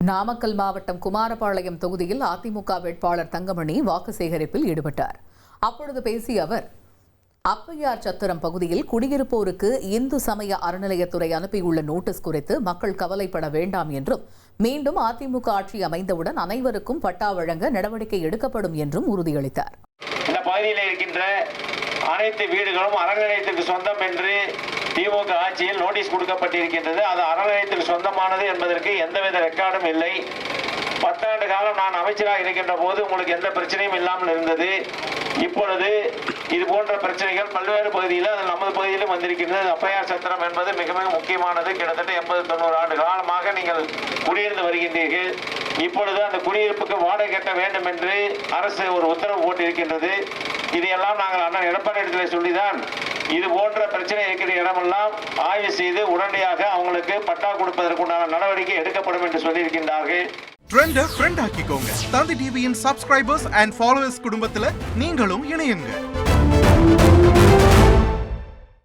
நாமக்கல் மாவட்டம் குமாரபாளையம் தொகுதியில் அதிமுக வேட்பாளர் தங்கமணி வாக்கு சேகரிப்பில் ஈடுபட்டார். அப்பொழுது பேசிய அவர், அப்பையார் சத்திரம் பகுதியில் குடியிருப்போருக்கு இந்து சமய அறநிலையத்துறை அனுப்பியுள்ள நோட்டீஸ் குறித்து மக்கள் கவலைப்பட வேண்டாம் என்றும், மீண்டும் அதிமுக ஆட்சி அமைந்தவுடன் அனைவருக்கும் பட்டா வழங்க நடவடிக்கை எடுக்கப்படும் என்றும் உறுதியளித்தார். இந்த பகுதியில் இருக்கின்ற அனைத்து வீடுகளும் அறநிலையத்திற்கு சொந்தம் என்று திமுக ஆட்சியில் நோட்டீஸ் கொடுக்கப்பட்டிருக்கின்றது. அது அறநிலையத்திற்கு சொந்தமானது என்பதற்கு எந்தவித ரெக்கார்டும் இல்லை. 10 ஆண்டு காலம் நான் அமைச்சராக இருக்கின்ற போது உங்களுக்கு எந்த பிரச்சனையும் இல்லாமல் இருந்தது. இப்பொழுது இது போன்ற பிரச்சனைகள் பல்வேறு பகுதியில், அது நமது பகுதியிலும் வந்திருக்கின்றது. அப்பையார் சத்திரம் என்பது மிக மிக முக்கியமானது. கிட்டத்தட்ட 80-90 ஆண்டு காலமாக நீங்கள் குடியிருந்து வருகின்றீர்கள். இப்பொழுது அந்த குடியிருப்புக்கு வாடகை கட்ட வேண்டும் என்று அரசு ஒரு உத்தரவு போட்டிருக்கின்றது. இதையெல்லாம் நாங்கள் அண்ணன் எடப்பாடி சொல்லிதான் இது போன்ற பிரச்சனை இருக்கிற இடமெல்லாம் ஆய்வு செய்து உடனடியாக அவங்களுக்கு பட்டா கொடுப்பதற்குண்டான நடவடிக்கை எடுக்கப்படும் என்று சொல்லியிருக்கின்றார்கள். ட்ரெண்டை ஃப்ரெண்ட் ஆக்கிக்கோங்க. தந்தி டிவியின் சப்ஸ்கிரைபர்ஸ் அண்ட் ஃபாலோவர்ஸ் குடும்பத்தில் நீங்களும் இணையுங்க.